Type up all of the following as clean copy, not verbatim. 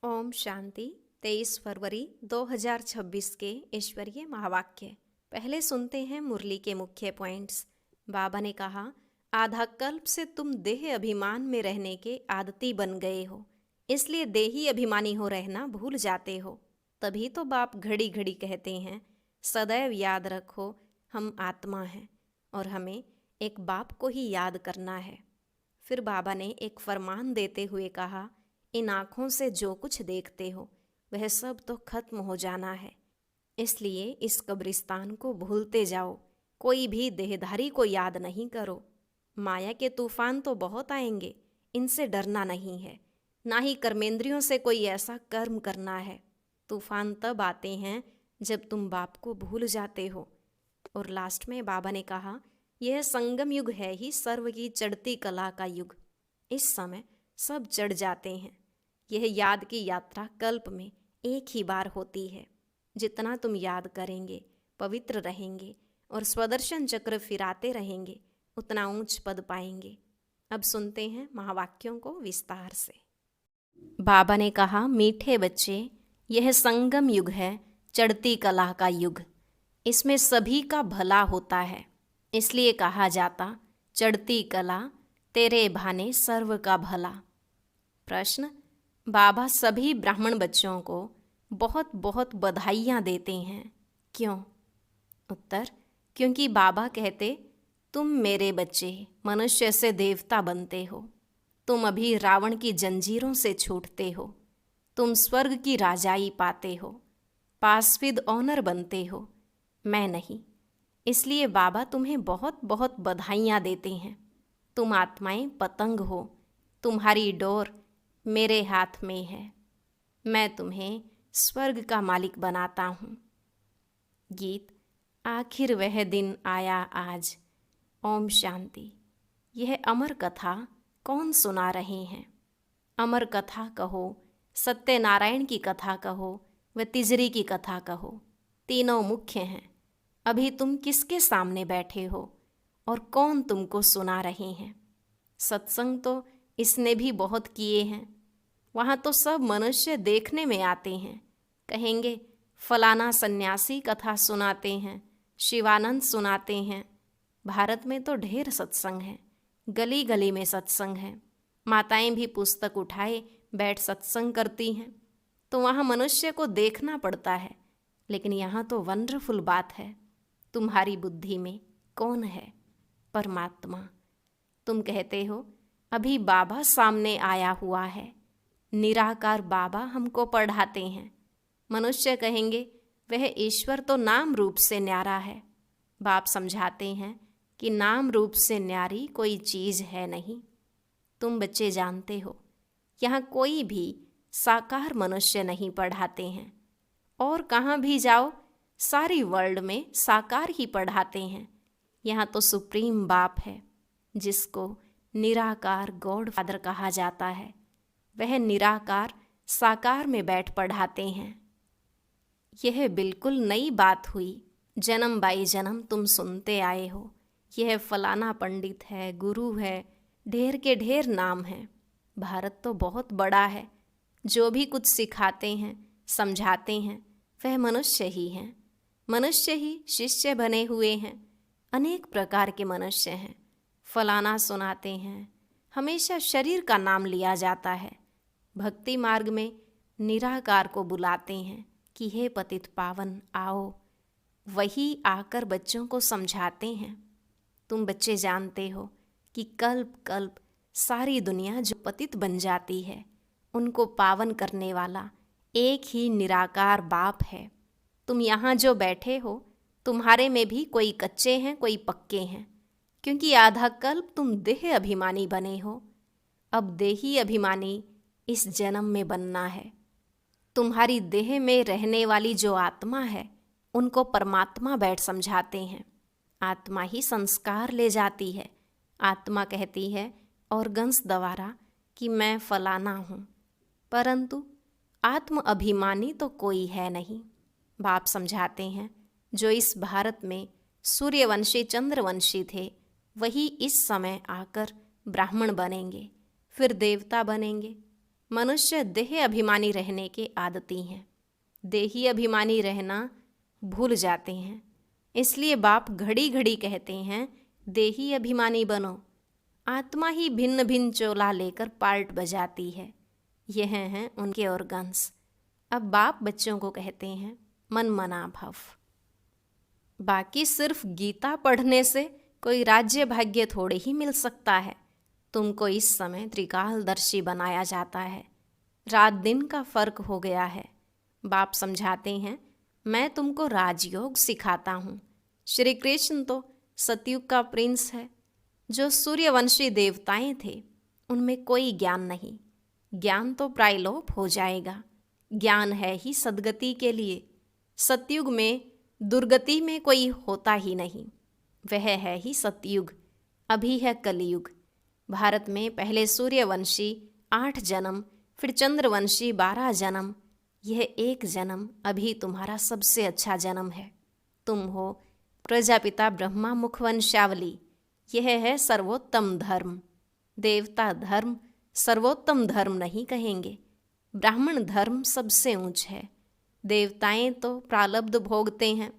ओम शांति। 23 फरवरी 2026 के ईश्वरीय महावाक्य। पहले सुनते हैं मुरली के मुख्य पॉइंट्स। बाबा ने कहा, आधा कल्प से तुम देह अभिमान में रहने के आदती बन गए हो, इसलिए देही अभिमानी हो रहना भूल जाते हो। तभी तो बाप घड़ी घड़ी कहते हैं, सदैव याद रखो हम आत्मा हैं और हमें एक बाप को ही याद करना है। फिर बाबा ने एक फरमान देते हुए कहा, इन आँखों से जो कुछ देखते हो वह सब तो खत्म हो जाना है, इसलिए इस कब्रिस्तान को भूलते जाओ। कोई भी देहधारी को याद नहीं करो। माया के तूफान तो बहुत आएंगे, इनसे डरना नहीं है। ना ही कर्मेंद्रियों से कोई ऐसा कर्म करना है। तूफान तब आते हैं जब तुम बाप को भूल जाते हो। और लास्ट में बाबा ने कहा, यह संगम युग है ही सर्व की चढ़ती कला का युग। इस समय सब चढ़ जाते हैं। यह याद की यात्रा कल्प में एक ही बार होती है। जितना तुम याद करेंगे, पवित्र रहेंगे और स्वदर्शन चक्र फिराते रहेंगे, उतना ऊंच पद पाएंगे। अब सुनते हैं महावाक्यों को विस्तार से। बाबा ने कहा, मीठे बच्चे, यह संगम युग है, चढ़ती कला का युग। इसमें सभी का भला होता है, इसलिए कहा जाता, चढ़ती कला तेरे भाने सर्व का भला। प्रश्न, बाबा सभी ब्राह्मण बच्चों को बहुत बहुत बधाइयाँ देते हैं, क्यों? उत्तर, क्योंकि बाबा कहते, तुम मेरे बच्चे मनुष्य से देवता बनते हो। तुम अभी रावण की जंजीरों से छूटते हो। तुम स्वर्ग की राजाई पाते हो, पास विद ऑनर बनते हो, मैं नहीं। इसलिए बाबा तुम्हें बहुत बहुत बधाइयाँ देते हैं। तुम आत्माएं पतंग हो, तुम्हारी डोर मेरे हाथ में है। मैं तुम्हें स्वर्ग का मालिक बनाता हूँ। गीत, आखिर वह दिन आया आज। ओम शांति। यह अमर कथा कौन सुना रहे हैं? अमर कथा कहो, सत्यनारायण की कथा कहो, व तिजरी की कथा कहो, तीनों मुख्य हैं। अभी तुम किसके सामने बैठे हो और कौन तुमको सुना रहे हैं? सत्संग तो इसने भी बहुत किए हैं। वहाँ तो सब मनुष्य देखने में आते हैं, कहेंगे फलाना सन्यासी कथा सुनाते हैं, शिवानंद सुनाते हैं। भारत में तो ढेर सत्संग है, गली गली में सत्संग है। माताएं भी पुस्तक उठाए बैठ सत्संग करती हैं। तो वहाँ मनुष्य को देखना पड़ता है, लेकिन यहाँ तो वंडरफुल बात है। तुम्हारी बुद्धि में कौन है? परमात्मा। तुम कहते हो अभी बाबा सामने आया हुआ है, निराकार बाबा हमको पढ़ाते हैं। मनुष्य कहेंगे वह ईश्वर तो नाम रूप से न्यारा है। बाप समझाते हैं कि नाम रूप से न्यारी कोई चीज़ है नहीं। तुम बच्चे जानते हो, यहाँ कोई भी साकार मनुष्य नहीं पढ़ाते हैं। और कहाँ भी जाओ, सारी वर्ल्ड में साकार ही पढ़ाते हैं। यहाँ तो सुप्रीम बाप है, जिसको निराकार गॉड फादर कहा जाता है। वह निराकार साकार में बैठ पढ़ाते हैं। यह बिल्कुल नई बात हुई। जन्म बाई जन्म तुम सुनते आए हो, यह फलाना पंडित है, गुरु है, ढेर के ढेर नाम हैं। भारत तो बहुत बड़ा है। जो भी कुछ सिखाते हैं, समझाते हैं, वह मनुष्य ही हैं। मनुष्य ही शिष्य बने हुए हैं। अनेक प्रकार के मनुष्य हैं। फलाना सुनाते हैं, हमेशा शरीर का नाम लिया जाता है। भक्ति मार्ग में निराकार को बुलाते हैं कि हे पतित पावन आओ। वही आकर बच्चों को समझाते हैं। तुम बच्चे जानते हो कि कल्प कल्प सारी दुनिया जो पतित बन जाती है, उनको पावन करने वाला एक ही निराकार बाप है। तुम यहाँ जो बैठे हो, तुम्हारे में भी कोई कच्चे हैं, कोई पक्के हैं, क्योंकि आधा कल्प तुम देह अभिमानी बने हो। अब देही अभिमानी इस जन्म में बनना है। तुम्हारी देह में रहने वाली जो आत्मा है, उनको परमात्मा बैठ समझाते हैं। आत्मा ही संस्कार ले जाती है। आत्मा कहती है ऑर्गन्स द्वारा कि मैं फलाना हूँ, परंतु आत्म अभिमानी तो कोई है नहीं। बाप समझाते हैं, जो इस भारत में सूर्यवंशी चंद्रवंशी थे, वही इस समय आकर ब्राह्मण बनेंगे, फिर देवता बनेंगे। मनुष्य देह अभिमानी रहने के आदती हैं, देही अभिमानी रहना भूल जाते हैं। इसलिए बाप घड़ी घड़ी कहते हैं देही अभिमानी बनो। आत्मा ही भिन्न भिन्न चोला लेकर पार्ट बजाती है। यह हैं उनके ऑर्गन्स। अब बाप बच्चों को कहते हैं मन मना भव। बाकी सिर्फ गीता पढ़ने से कोई राज्य भाग्य थोड़े ही मिल सकता है। तुमको इस समय त्रिकालदर्शी बनाया जाता है। रात दिन का फर्क हो गया है। बाप समझाते हैं मैं तुमको राजयोग सिखाता हूँ। श्री कृष्ण तो सतयुग का प्रिंस है। जो सूर्यवंशी देवताएं थे उनमें कोई ज्ञान नहीं। ज्ञान तो प्रायलोप हो जाएगा। ज्ञान है ही सद्गति के लिए। सतयुग में दुर्गति में कोई होता ही नहीं। वह है ही सतयुग। अभी है कलयुग। भारत में पहले सूर्यवंशी 8 जन्म, फिर चंद्रवंशी 12 जन्म। यह एक जन्म अभी तुम्हारा सबसे अच्छा जन्म है। तुम हो प्रजापिता ब्रह्मा मुखवंशावली। यह है सर्वोत्तम धर्म। देवता धर्म सर्वोत्तम धर्म नहीं कहेंगे। ब्राह्मण धर्म सबसे ऊंच है। देवताएं तो प्रारब्ध भोगते हैं।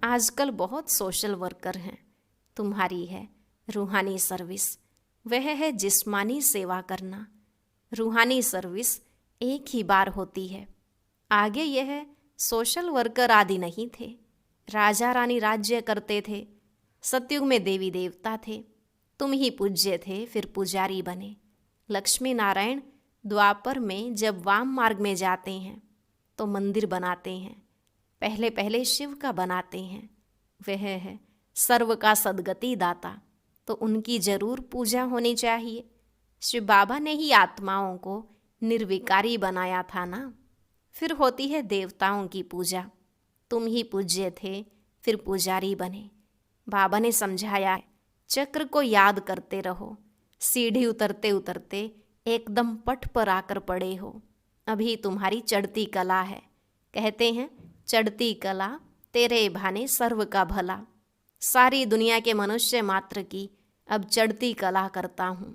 आजकल बहुत सोशल वर्कर हैं। तुम्हारी है रूहानी सर्विस। वह है जिस्मानी सेवा करना। रूहानी सर्विस एक ही बार होती है। आगे यह सोशल वर्कर आदि नहीं थे। राजा रानी राज्य करते थे। सतयुग में देवी देवता थे। तुम ही पूज्य थे, फिर पुजारी बने। लक्ष्मी नारायण द्वापर में जब वाम मार्ग में जाते हैं तो मंदिर बनाते हैं। पहले पहले शिव का बनाते हैं। वह है सर्व का सद्गति दाता, तो उनकी जरूर पूजा होनी चाहिए। शिव बाबा ने ही आत्माओं को निर्विकारी बनाया था ना। फिर होती है देवताओं की पूजा। तुम ही पूज्य थे, फिर पुजारी बने। बाबा ने समझाया चक्र को याद करते रहो। सीढ़ी उतरते उतरते एकदम पट पर आकर पड़े हो। अभी तुम्हारी चढ़ती कला है। कहते हैं चढ़ती कला तेरे भाने सर्व का भला। सारी दुनिया के मनुष्य मात्र की अब चढ़ती कला करता हूँ।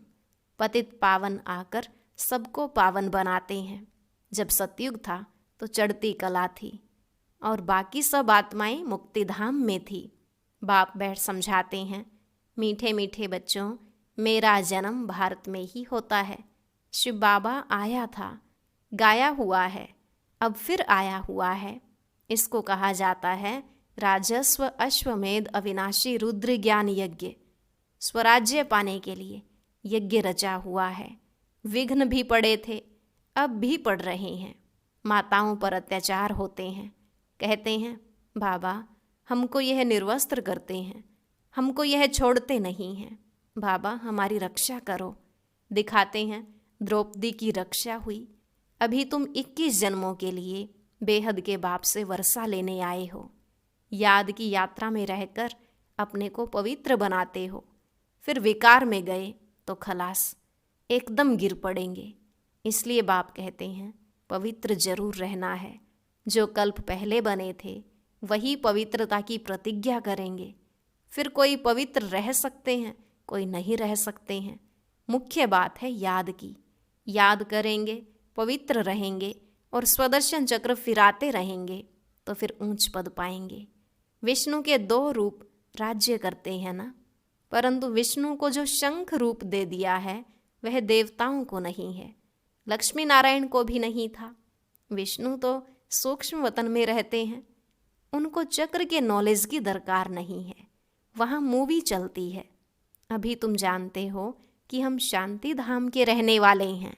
पतित पावन आकर सबको पावन बनाते हैं। जब सतयुग था तो चढ़ती कला थी और बाकी सब आत्माएं मुक्तिधाम में थी। बाप बैठ समझाते हैं मीठे मीठे बच्चों, मेरा जन्म भारत में ही होता है। शिव बाबा आया था, गाया हुआ है, अब फिर आया हुआ है। इसको कहा जाता है राजस्व अश्वमेध अविनाशी रुद्र ज्ञान यज्ञ। स्वराज्य पाने के लिए यज्ञ रचा हुआ है। विघ्न भी पड़े थे, अब भी पड़ रहे हैं। माताओं पर अत्याचार होते हैं। कहते हैं बाबा हमको यह निर्वस्त्र करते हैं, हमको यह छोड़ते नहीं हैं। बाबा हमारी रक्षा करो। दिखाते हैं द्रौपदी की रक्षा हुई। अभी तुम 21 जन्मों के लिए बेहद के बाप से वर्षा लेने आए हो। याद की यात्रा में रहकर अपने को पवित्र बनाते हो। फिर विकार में गए तो खलास, एकदम गिर पड़ेंगे। इसलिए बाप कहते हैं पवित्र जरूर रहना है। जो कल्प पहले बने थे वही पवित्रता की प्रतिज्ञा करेंगे। फिर कोई पवित्र रह सकते हैं, कोई नहीं रह सकते हैं। मुख्य बात है याद की। याद करेंगे, पवित्र रहेंगे और स्वदर्शन चक्र फिराते रहेंगे तो फिर ऊंच पद पाएंगे। विष्णु के 2 रूप राज्य करते हैं ना, परंतु विष्णु को जो शंख रूप दे दिया है वह देवताओं को नहीं है, लक्ष्मी नारायण को भी नहीं था। विष्णु तो सूक्ष्म वतन में रहते हैं। उनको चक्र के नॉलेज की दरकार नहीं है। वहाँ मूवी चलती है। अभी तुम जानते हो कि हम शांति धाम के रहने वाले हैं।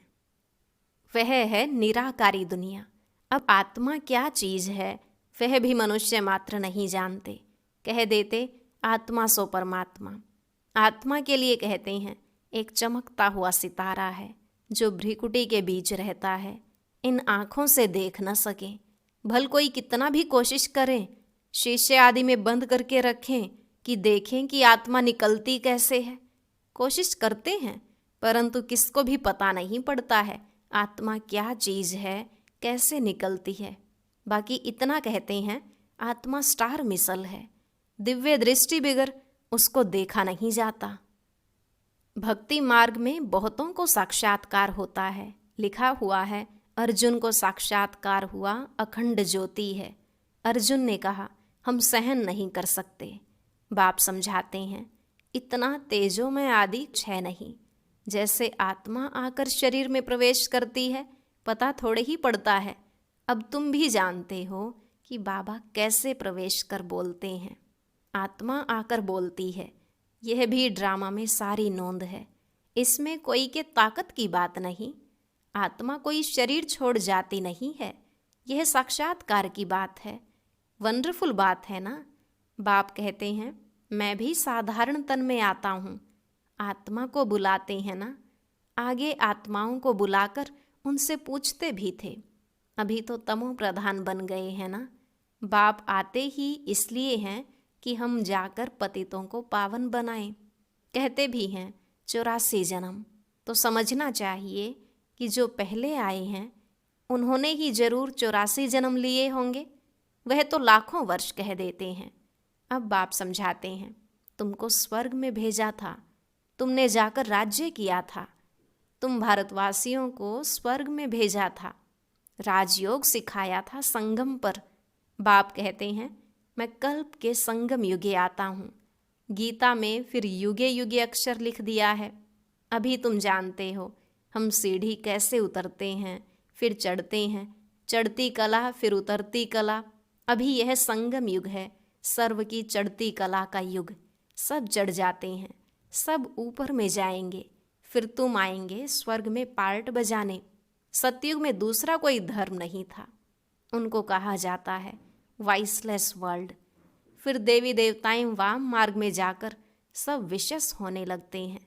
वह है निराकारी दुनिया। अब आत्मा क्या चीज़ है वह भी मनुष्य मात्र नहीं जानते। कह देते आत्मा सो परमात्मा। आत्मा के लिए कहते हैं एक चमकता हुआ सितारा है जो भ्रिकुटी के बीच रहता है। इन आँखों से देख न सके, भल कोई कितना भी कोशिश करें, शीशे आदि में बंद करके रखें कि देखें कि आत्मा निकलती कैसे है। कोशिश करते हैं परंतु किसको भी पता नहीं पड़ता है आत्मा क्या चीज़ है, कैसे निकलती है। बाकी इतना कहते हैं आत्मा स्टार मिसल है, दिव्य दृष्टि बिगर उसको देखा नहीं जाता। भक्ति मार्ग में बहुतों को साक्षात्कार होता है लिखा हुआ है, अर्जुन को साक्षात्कार हुआ, अखंड ज्योति है। अर्जुन ने कहा, हम सहन नहीं कर सकते। बाप समझाते हैं, इतना तेजोमय आदि कुछ है नहीं। जैसे आत्मा आकर शरीर में प्रवेश करती है, पता थोड़े ही पड़ता है। अब तुम भी जानते हो कि बाबा कैसे प्रवेश कर बोलते हैं। आत्मा आकर बोलती है। यह भी ड्रामा में सारी नोंद है। इसमें कोई के ताकत की बात नहीं। आत्मा कोई शरीर छोड़ जाती नहीं है। यह साक्षात्कार की बात है। वंडरफुल बात है ना। बाप कहते हैं, मैं भी साधारण तन में आता हूँ। आत्मा को बुलाते हैं ना। आगे आत्माओं को बुलाकर उनसे पूछते भी थे। अभी तो तमो प्रधान बन गए हैं ना। बाप आते ही इसलिए हैं कि हम जाकर पतितों को पावन बनाएं। कहते भी हैं 84 जन्म। तो समझना चाहिए कि जो पहले आए हैं उन्होंने ही जरूर 84 जन्म लिए होंगे। वह तो लाखों वर्ष कह देते हैं। अब बाप समझाते हैं, तुमको स्वर्ग में भेजा था, तुमने जाकर राज्य किया था। तुम भारतवासियों को स्वर्ग में भेजा था, राजयोग सिखाया था संगम पर। बाप कहते हैं, मैं कल्प के संगम युगे आता हूँ। गीता में फिर युगे युगे अक्षर लिख दिया है। अभी तुम जानते हो हम सीढ़ी कैसे उतरते हैं, फिर चढ़ते हैं। चढ़ती कला फिर उतरती कला। अभी यह संगम युग है, सर्व की चढ़ती कला का युग। सब चढ़ जाते हैं, सब ऊपर में जाएंगे। फिर तुम आएंगे स्वर्ग में पार्ट बजाने। सतयुग में दूसरा कोई धर्म नहीं था। उनको कहा जाता है वाइसलेस वर्ल्ड। फिर देवी देवताएं वाम मार्ग में जाकर सब विशेष होने लगते हैं,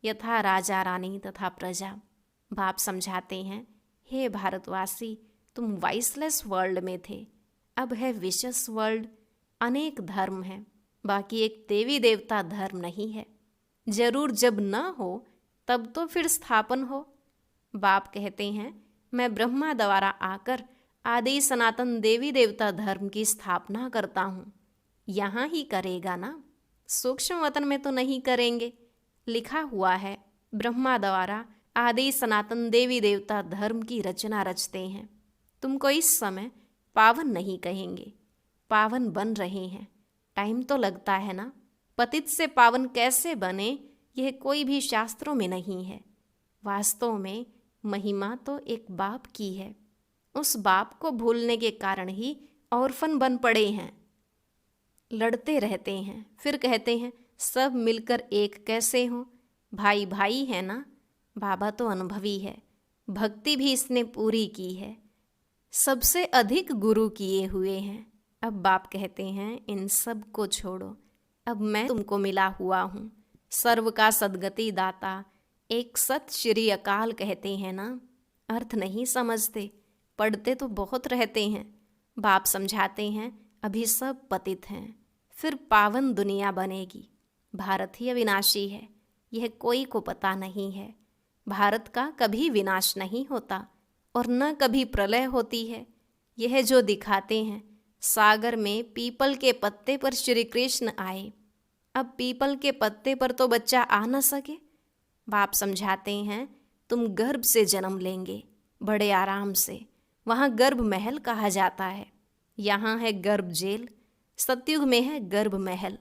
यथा राजा रानी तथा प्रजा। बाप समझाते हैं, हे भारतवासी, तुम वाइसलेस वर्ल्ड में थे, अब है विशेष वर्ल्ड। अनेक धर्म हैं, बाकी एक देवी देवता धर्म नहीं है। जरूर जब न हो तब तो फिर स्थापन हो। बाप कहते हैं, मैं ब्रह्मा द्वारा आकर आदि सनातन देवी देवता धर्म की स्थापना करता हूँ। यहाँ ही करेगा ना, सूक्ष्म वतन में तो नहीं करेंगे। लिखा हुआ है, ब्रह्मा द्वारा आदि सनातन देवी देवता धर्म की रचना रचते हैं। तुमको इस समय पावन नहीं कहेंगे, पावन बन रहे हैं। टाइम तो लगता है ना। पतित से पावन कैसे बने, यह कोई भी शास्त्रों में नहीं है। वास्तव में महिमा तो एक बाप की है। उस बाप को भूलने के कारण ही ऑर्फन बन पड़े हैं, लड़ते रहते हैं। फिर कहते हैं सब मिलकर एक कैसे हों, भाई भाई है ना। बाबा तो अनुभवी है, भक्ति भी इसने पूरी की है, सबसे अधिक गुरु किए हुए हैं। अब बाप कहते हैं, इन सब को छोड़ो, अब मैं तुमको मिला हुआ हूँ, सर्व का सद्गति दाता। एक सत श्री अकाल कहते हैं ना। अर्थ नहीं समझते, पढ़ते तो बहुत रहते हैं। बाप समझाते हैं, अभी सब पतित हैं, फिर पावन दुनिया बनेगी। भारत ही अविनाशी है, यह कोई को पता नहीं है। भारत का कभी विनाश नहीं होता और न कभी प्रलय होती है। यह जो दिखाते हैं, सागर में पीपल के पत्ते पर श्री कृष्ण आए। अब पीपल के पत्ते पर तो बच्चा आ न सके। बाप समझाते हैं, तुम गर्भ से जन्म लेंगे, बड़े आराम से। वहाँ गर्भ महल कहा जाता है, यहाँ है गर्भ जेल। सतयुग में है गर्भ महल।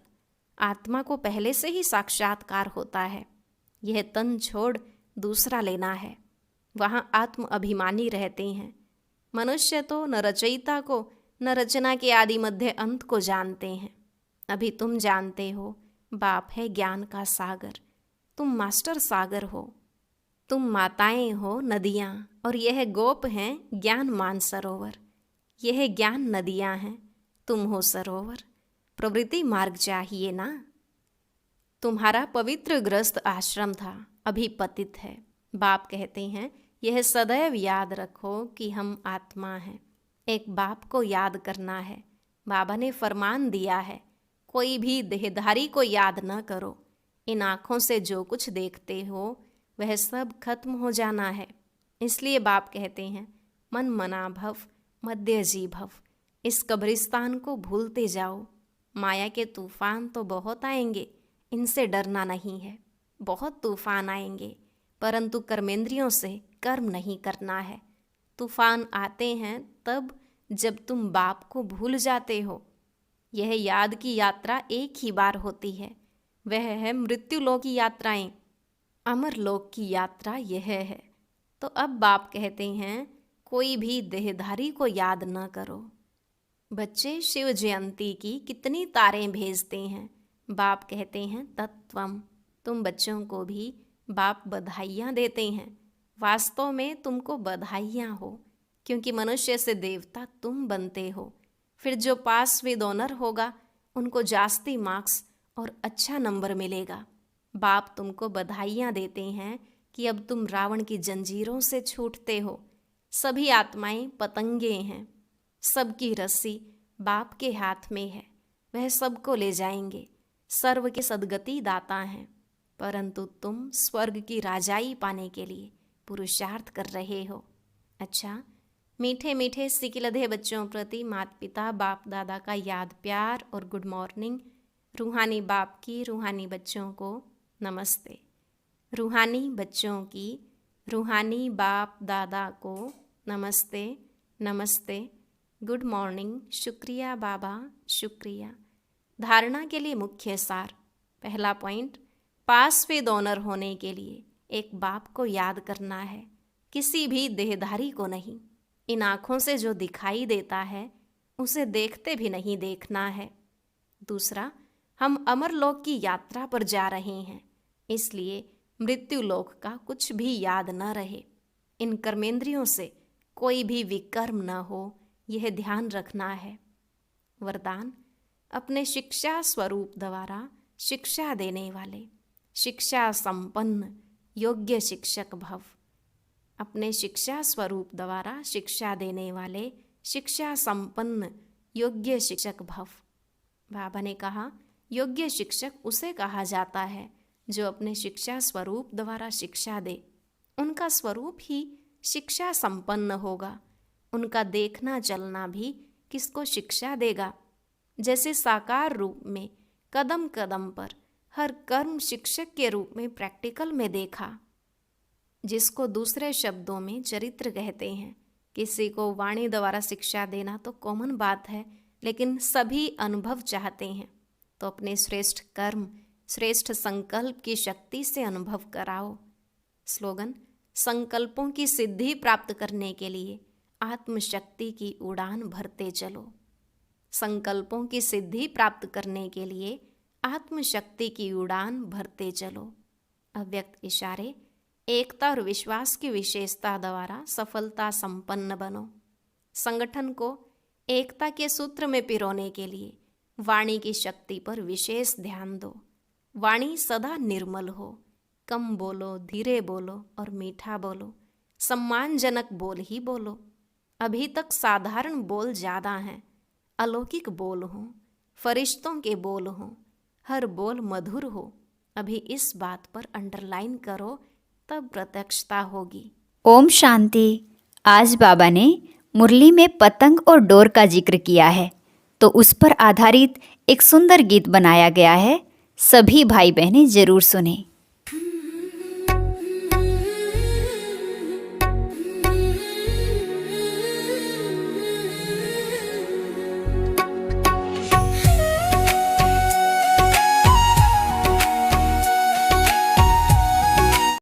आत्मा को पहले से ही साक्षात्कार होता है, यह तन छोड़ दूसरा लेना है। वहाँ आत्म अभिमानी रहते हैं। मनुष्य तो न रचयिता को न रचना के आदि मध्य अंत को जानते हैं। अभी तुम जानते हो, बाप है ज्ञान का सागर, तुम मास्टर सागर हो। तुम माताएं हो नदियाँ, और यह गोप हैं ज्ञान मान सरोवर। यह ज्ञान नदियाँ हैं, तुम हो सरोवर। प्रवृत्ति मार्ग चाहिए ना। तुम्हारा पवित्र ग्रस्त आश्रम था, अभी पतित है। बाप कहते हैं, यह सदैव याद रखो कि हम आत्मा हैं। एक बाप को याद करना है। बाबा ने फरमान दिया है, कोई भी देहधारी को याद न करो। इन आँखों से जो कुछ देखते हो वह सब खत्म हो जाना है। इसलिए बाप कहते हैं, मन मना भव मध्य जी भव। इस कब्रिस्तान को भूलते जाओ। माया के तूफान तो बहुत आएंगे, इनसे डरना नहीं है। बहुत तूफान आएंगे, परंतु कर्मेंद्रियों से विकर्म नहीं करना है। तूफान आते हैं तब जब तुम बाप को भूल जाते हो। यह याद की यात्रा एक ही बार होती है, वह है मृत्युलोक की यात्राएं। अमर लोक की यात्रा यह है। तो अब बाप कहते हैं, कोई भी देहधारी को याद न करो। बच्चे शिव जयंती की कितनी तारें भेजते हैं। बाप कहते हैं, तत्वम। तुम बच्चों को भी बाप बधाइयाँ देते हैं। वास्तव में तुमको बधाइयाँ हो, क्योंकि मनुष्य से देवता तुम बनते हो। फिर जो पास विद ऑनर होगा उनको जास्ती मार्क्स और अच्छा नंबर मिलेगा। बाप तुमको बधाइयाँ देते हैं कि अब तुम रावण की जंजीरों से छूटते हो। सभी आत्माएं पतंगे हैं, सबकी रस्सी बाप के हाथ में है, वह सबको ले जाएंगे। सर्व के सद्गति दाता हैं, परंतु तुम स्वर्ग की राजाई पाने के लिए पुरुषार्थ कर रहे हो। अच्छा, मीठे मीठे सिकिलधे बच्चों प्रति माता पिता बाप दादा का याद प्यार और गुड मॉर्निंग। रूहानी बाप की रूहानी बच्चों को नमस्ते। रूहानी बच्चों की रूहानी बाप दादा को नमस्ते नमस्ते, गुड मॉर्निंग, शुक्रिया बाबा, शुक्रिया। धारणा के लिए मुख्य सार। पहला पॉइंट, पास विद ऑनर होने के लिए एक बाप को याद करना है, किसी भी देहधारी को नहीं। इन आँखों से जो दिखाई देता है उसे देखते भी नहीं देखना है। दूसरा, हम अमरलोक की यात्रा पर जा रहे हैं, इसलिए मृत्युलोक का कुछ भी याद न रहे। इन कर्मेंद्रियों से कोई भी विकर्म न हो, यह ध्यान रखना है। वरदान, अपने शिक्षा स्वरूप द्वारा शिक्षा देने वाले शिक्षा संपन्न योग्य शिक्षक भव। अपने शिक्षा स्वरूप द्वारा शिक्षा देने वाले शिक्षा संपन्न योग्य शिक्षक भव। बाबा ने कहा, योग्य शिक्षक उसे कहा जाता है जो अपने शिक्षा स्वरूप द्वारा शिक्षा दे। उनका स्वरूप ही शिक्षा संपन्न होगा। उनका देखना चलना भी किसको शिक्षा देगा। जैसे साकार रूप में कदम कदम पर हर कर्म शिक्षक के रूप में प्रैक्टिकल में देखा, जिसको दूसरे शब्दों में चरित्र कहते हैं। किसी को वाणी द्वारा शिक्षा देना तो कॉमन बात है, लेकिन सभी अनुभव चाहते हैं, तो अपने श्रेष्ठ कर्म श्रेष्ठ संकल्प की शक्ति से अनुभव कराओ। स्लोगन, संकल्पों की सिद्धि प्राप्त करने के लिए आत्मशक्ति की उड़ान भरते चलो। संकल्पों की सिद्धि प्राप्त करने के लिए आत्मशक्ति की उड़ान भरते चलो। अव्यक्त इशारे, एकता और विश्वास की विशेषता द्वारा सफलता संपन्न बनो। संगठन को एकता के सूत्र में पिरोने के लिए वाणी की शक्ति पर विशेष ध्यान दो। वाणी सदा निर्मल हो, कम बोलो, धीरे बोलो और मीठा बोलो। सम्मानजनक बोल ही बोलो। अभी तक साधारण बोल ज़्यादा हैं, अलौकिक बोल हों, फरिश्तों के बोल हों, हर बोल मधुर हो। अभी इस बात पर अंडरलाइन करो, तब प्रत्यक्षता होगी। ओम शांति। आज बाबा ने मुरली में पतंग और डोर का जिक्र किया है, तो उस पर आधारित एक सुंदर गीत बनाया गया है। सभी भाई बहनें जरूर सुने।